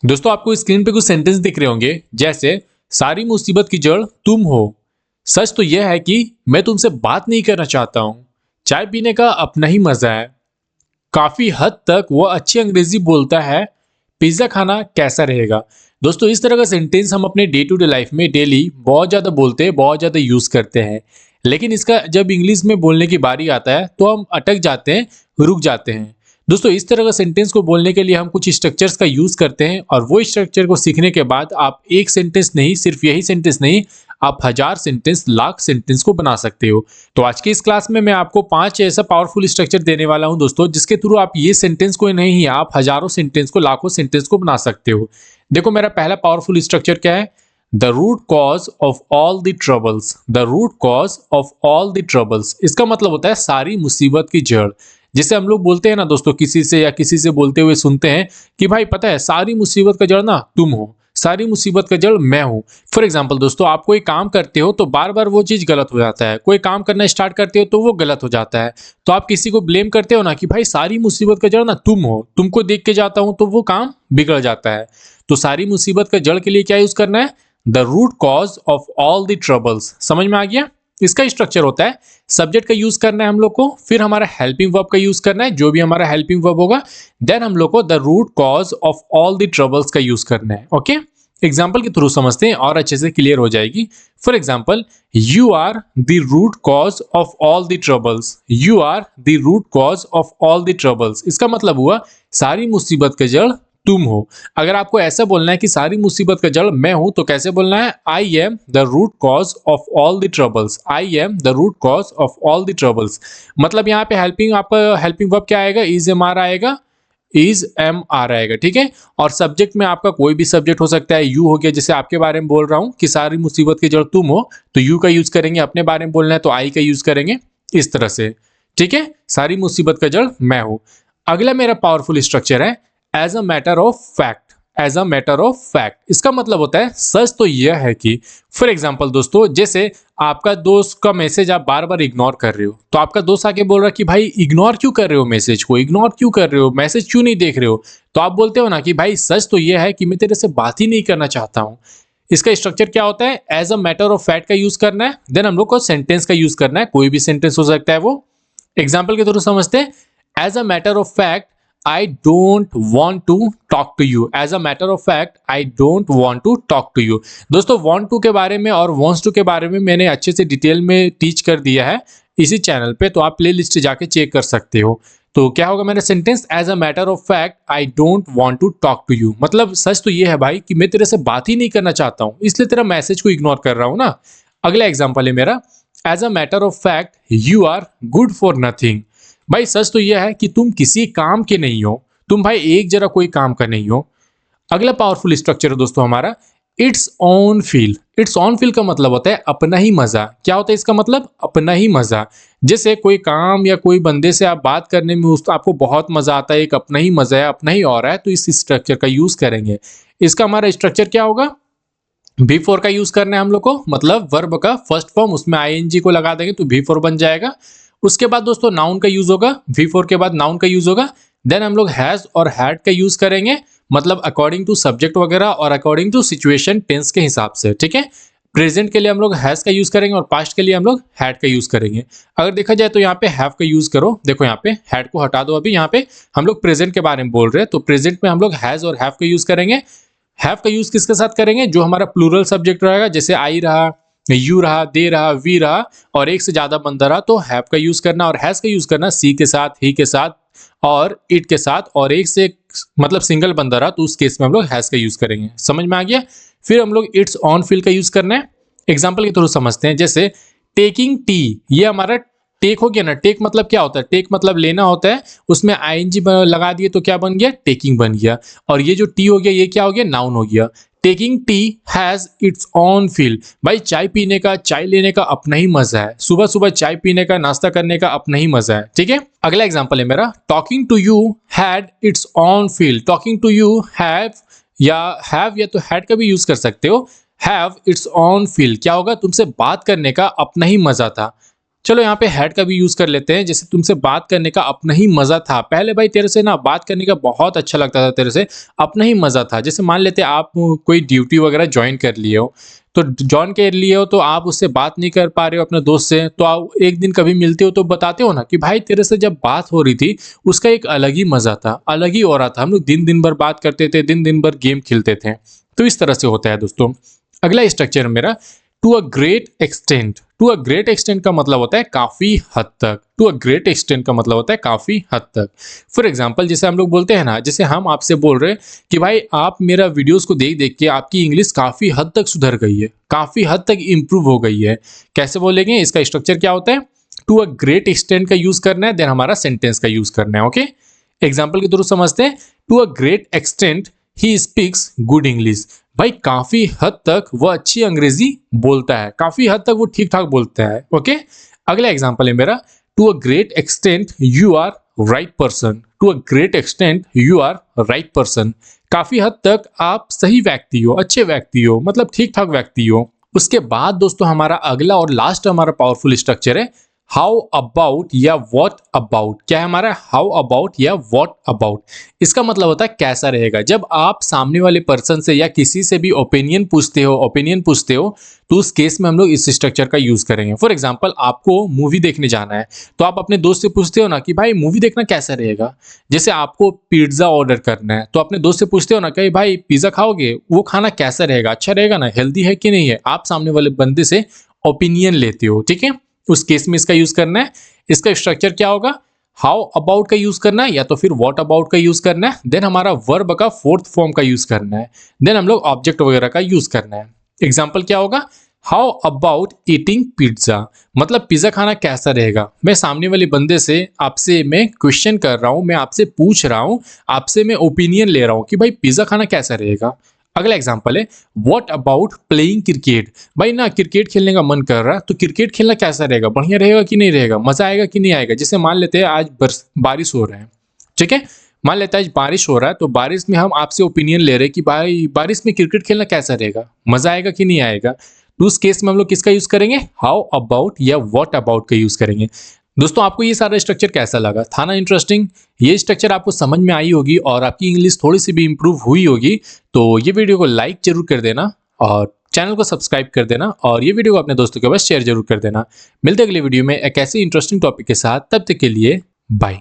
दोस्तों आपको स्क्रीन पे कुछ सेंटेंस दिख रहे होंगे, जैसे सारी मुसीबत की जड़ तुम हो। सच तो यह है कि मैं तुमसे बात नहीं करना चाहता हूं। चाय पीने का अपना ही मजा है। काफी हद तक वो अच्छी अंग्रेजी बोलता है। पिज्जा खाना कैसा रहेगा। दोस्तों इस तरह का सेंटेंस हम अपने डे टू डे लाइफ में डेली बहुत ज्यादा बोलते हैं, बहुत ज्यादा यूज करते हैं। लेकिन इसका जब इंग्लिश में बोलने की बारी आता है तो हम अटक जाते हैं, रुक जाते हैं। दोस्तों इस तरह का सेंटेंस को बोलने के लिए हम कुछ स्ट्रक्चर्स का यूज करते हैं, और वो स्ट्रक्चर को सीखने के बाद आप एक सेंटेंस नहीं, सिर्फ यही सेंटेंस नहीं, आप हजार सेंटेंस, लाख सेंटेंस को बना सकते हो। तो आज की इस क्लास में मैं आपको 5 ऐसा पावरफुल स्ट्रक्चर देने वाला हूं दोस्तों, जिसके थ्रू आप ये सेंटेंस को नहीं, आप हजारों सेंटेंस को, लाखों सेंटेंस को बना सकते हो। देखो मेरा पहला पावरफुल स्ट्रक्चर क्या है। The root cause of all the troubles. The root cause of all the troubles, इसका मतलब होता है सारी मुसीबत की जड़। जिसे हम लोग बोलते हैं ना दोस्तों, किसी से या किसी से बोलते हुए सुनते हैं कि भाई पता है सारी मुसीबत का जड़ ना तुम हो, सारी मुसीबत का जड़ मैं हूं। फॉर एग्जाम्पल दोस्तों, आप कोई काम करते हो तो बार बार वो चीज गलत हो जाता है। कोई काम करना स्टार्ट करते हो तो वो गलत हो जाता है। तो आप किसी को ब्लेम करते हो ना कि भाई सारी मुसीबत का जड़ ना तुम हो, तुमको देख के जाता हूं तो वो काम बिगड़ जाता है। तो सारी मुसीबत का जड़ के लिए क्या यूज करना है। The root cause of all the troubles. समझ में आ गया। इसका स्ट्रक्चर होता है, सब्जेक्ट का यूज करना है हम लोग को, फिर हमारा हेल्पिंग वर्ब का यूज करना है, जो भी हमारा हेल्पिंग वर्ब होगा, देन हम लोग को the root cause of all the troubles का यूज करना है। ओके, एग्जाम्पल के थ्रू समझते हैं और अच्छे से क्लियर हो जाएगी। For example, you are the root cause of all the troubles. You are the root cause of all the troubles, इसका मतलब हुआ सारी मुसीबत का जड़ तुम हो। अगर आपको ऐसा बोलना है कि सारी मुसीबत का जड़ मैं हूं, तो कैसे बोलना है। I am the root cause of all the troubles. I am the root cause of all the troubles. मतलब यहाँ पे हेल्पिंग, आपका हेल्पिंग वर्ब क्या आएगा, इज एम आर आएगा, इज एम आर आएगा। ठीक है, और सब्जेक्ट में आपका कोई भी सब्जेक्ट हो सकता है। यू हो गया, जैसे आपके बारे में बोल रहा हूं कि सारी मुसीबत की जड़ तुम हो, तो यू का यूज करेंगे। अपने बारे में बोलना है तो आई का यूज करेंगे, इस तरह से। ठीक है, सारी मुसीबत का जड़ मैं हूं। अगला मेरा पावरफुल स्ट्रक्चर है as a matter of fact. As a matter of fact, इसका मतलब होता है सच तो यह है कि। फॉर एग्जाम्पल दोस्तों, जैसे आपका दोस्त का मैसेज आप बार बार इग्नोर कर रहे हो, तो आपका दोस्त आके बोल रहा है कि भाई इग्नोर क्यों कर रहे हो, मैसेज को इग्नोर क्यों कर रहे हो, मैसेज क्यों नहीं देख रहे हो। तो आप बोलते हो ना कि भाई सच तो यह है कि मैं तेरे से बात ही नहीं करना चाहता हूं। इसका स्ट्रक्चर क्या होता है, as a matter of fact का यूज करना है, देन हम लोग को सेंटेंस का यूज करना है। कोई भी सेंटेंस हो सकता है वो। एग्जाम्पल के थ्रू समझते हैं। As a matter of fact I don't want to talk to you. As a matter of fact, I don't want to talk to you. दोस्तों want to के बारे में और wants to के बारे में मैंने अच्छे से डिटेल में टीच कर दिया है इसी चैनल पे, तो आप प्ले लिस्ट जाके चेक कर सकते हो। तो क्या होगा मेरा sentence, as a matter of fact I don't want to talk to you. मतलब सच तो ये है भाई कि मैं तेरे से बात ही नहीं करना चाहता हूँ, इसलिए तेरा मैसेज को इग्नोर कर रहा हूँ ना। अगला एग्जाम्पल है मेरा, as a matter of fact you are good for nothing. भाई सच तो यह है कि तुम किसी काम के नहीं हो, तुम भाई एक जरा कोई काम का नहीं हो। अगला पावरफुल स्ट्रक्चर है दोस्तों हमारा, it's on feel. It's on feel का मतलब होता है अपना ही मजा। क्या होता है इसका मतलब, अपना ही मजा। जैसे कोई काम या कोई बंदे से आप बात करने में आपको बहुत मजा आता है, एक अपना ही मजा है, अपना ही और है, तो इस स्ट्रक्चर का यूज करेंगे। इसका हमारा स्ट्रक्चर क्या होगा, V4 का यूज करना है हम लोग को, मतलब वर्ब का फर्स्ट फॉर्म, उसमें आईएनजी को लगा देंगे तो V4 बन जाएगा। उसके बाद दोस्तों नाउन का यूज होगा, V4 के बाद नाउन का यूज होगा। देन हम लोग हैज और हैड का यूज करेंगे, मतलब अकॉर्डिंग टू सब्जेक्ट वगैरह और अकॉर्डिंग टू सिचुएशन, टेंस के हिसाब से। ठीक है, प्रेजेंट के लिए हम लोग हैज का यूज करेंगे और पास्ट के लिए हम लोग हैड का यूज करेंगे। अगर देखा जाए तो यहाँ पे हैव का यूज करो। देखो यहाँ पे हैड को हटा दो, अभी यहाँ पे हम लोग प्रेजेंट के बारे में बोल रहे हैं, तो प्रेजेंट में हम लोग हैज और हैव का यूज करेंगे। हैव का यूज किसके साथ करेंगे, जो हमारा प्लूरल सब्जेक्ट रहेगा, जैसे आई रहा, यू रहा, दे रहा, वी रहा और एक से ज्यादा बंदा रहा, तो हैव का यूज करना। और हैज का यूज करना सी के साथ, ही के साथ और इट के साथ, और एक से मतलब सिंगल बंदा रहा तो उस केस में हम लोग हैज का यूज करेंगे। समझ में आ गया। फिर हम लोग इट्स ऑन फील का यूज करना है। एग्जाम्पल के थ्रू समझते हैं, जैसे टेकिंग टी, ये हमारा टेक हो गया ना। टेक मतलब क्या होता है, टेक मतलब लेना होता है, उसमें आईएनजी लगा दिए तो क्या बन गया, टेकिंग बन गया। और ये जो टी हो गया, ये क्या हो गया, नाउन हो गया। Taking tea has its on feel. भाई चाय पीने का, चाय लेने का अपना ही मजा है। सुबह सुबह चाय पीने का, नाश्ता करने का अपना ही मजा है। ठीक है, अगला एग्जांपल है मेरा, talking to you had its on feel. Talking to you have या तो हैड का भी यूज कर सकते हो। हैव इट्स ऑन फील क्या होगा, तुमसे बात करने का अपना ही मजा था। चलो यहाँ पे हैड का भी यूज कर लेते हैं। जैसे तुमसे बात करने का अपना ही मजा था, पहले भाई तेरे से ना बात करने का बहुत अच्छा लगता था, तेरे से अपना ही मजा था। जैसे मान लेते आप कोई ड्यूटी वगैरह ज्वाइन कर लिए हो, तो ज्वाइन कर लिए हो तो आप उससे बात नहीं कर पा रहे हो अपने दोस्त से, तो आप एक दिन कभी मिलते हो तो बताते हो ना कि भाई तेरे से जब बात हो रही थी उसका एक अलग ही मजा था, अलग ही हो रहा था, हम लोग दिन दिन भर बात करते थे, दिन दिन भर गेम खेलते थे। तो इस तरह से होता है दोस्तों। अगला स्ट्रक्चर मेरा to a great extent. To a great extent का मतलब होता है काफी हद तक। टू अ ग्रेट एक्सटेंट का मतलब होता है काफी हद तक। फॉर एग्जाम्पल जैसे हम लोग बोलते हैं ना, जैसे हम आपसे बोल रहे हैं कि भाई आप मेरा वीडियोस को देख देख के आपकी इंग्लिश काफी हद तक सुधर गई है, काफी हद तक इंप्रूव हो गई है। कैसे बोलेंगे, इसका स्ट्रक्चर क्या होता है, टू अ ग्रेट एक्सटेंट का यूज करना है, देन हमारा सेंटेंस का यूज करना है। ओके, एग्जाम्पल के थ्रू समझते हैं। To a great extent he speaks good English. भाई काफी हद तक वो अच्छी अंग्रेजी बोलता है, काफी हद तक वो ठीक ठाक बोलता है। ओके, अगला एग्जांपल है मेरा, to a great extent you are right person. To a great extent you are right person. काफी हद तक आप सही व्यक्ति हो, अच्छे व्यक्ति हो, मतलब ठीक ठाक व्यक्ति हो। उसके बाद दोस्तों हमारा अगला और लास्ट हमारा पावरफुल स्ट्रक्चर है हाउ अबाउट या व्हाट अबाउट। क्या है हमारा, हाउ अबाउट या व्हाट अबाउट। इसका मतलब होता है कैसा रहेगा। जब आप सामने वाले पर्सन से या किसी से भी ओपिनियन पूछते हो तो उस केस में हम लोग इस स्ट्रक्चर का यूज करेंगे। फॉर एग्जांपल आपको मूवी देखने जाना है, तो आप अपने दोस्त से पूछते हो ना कि भाई मूवी देखना कैसा रहेगा। जैसे आपको पिज्जा ऑर्डर करना है तो अपने दोस्त से पूछते हो ना कि भाई पिज्जा खाओगे, वो खाना कैसा रहेगा, अच्छा रहेगा ना, हेल्दी है कि नहीं है। आप सामने वाले बंदे से ओपिनियन लेते हो, ठीक है। उस केस में इसका यूज करना है। इसका स्ट्रक्चर क्या होगा, हाउ अबाउट का यूज करना है या तो फिर व्हाट अबाउट का यूज करना है, देन हमारा वर्ब का फोर्थ फॉर्म का यूज करना है, देन हम लोग ऑब्जेक्ट वगैरह का यूज करना है। एग्जाम्पल क्या होगा, हाउ अबाउट ईटिंग पिज्जा, मतलब पिज्जा खाना कैसा रहेगा। मैं सामने वाले बंदे से आपसे मैं क्वेश्चन कर रहा हूं, मैं आपसे पूछ रहा हूं, आपसे मैं ओपिनियन ले रहा हूं कि भाई पिज्जा खाना कैसा रहेगा। अगला एग्जाम्पल है व्हाट अबाउट प्लेइंग क्रिकेट। भाई ना क्रिकेट खेलने का मन कर रहा है, तो क्रिकेट खेलना कैसा रहेगा, बढ़िया रहेगा कि नहीं रहेगा, मजा आएगा कि नहीं आएगा। जैसे मान लेते हैं आज बारिश हो रहा है, ठीक है, मान लेते हैं आज बारिश हो रहा है, तो बारिश में हम आपसे ओपिनियन ले रहे हैं कि भाई बारिश में क्रिकेट खेलना कैसा रहेगा, मजा आएगा कि नहीं आएगा। तो उस केस में हम लोग किसका यूज करेंगे, हाउ अबाउट या व्हाट अबाउट का यूज करेंगे। दोस्तों आपको ये सारा स्ट्रक्चर कैसा लगा, था ना इंटरेस्टिंग। ये स्ट्रक्चर आपको समझ में आई होगी और आपकी इंग्लिश थोड़ी सी भी इंप्रूव हुई होगी। तो ये वीडियो को लाइक जरूर कर देना और चैनल को सब्सक्राइब कर देना और ये वीडियो को अपने दोस्तों के पास शेयर जरूर कर देना। मिलते हैं अगले वीडियो में एक ऐसे इंटरेस्टिंग टॉपिक के साथ, तब तक के लिए बाय।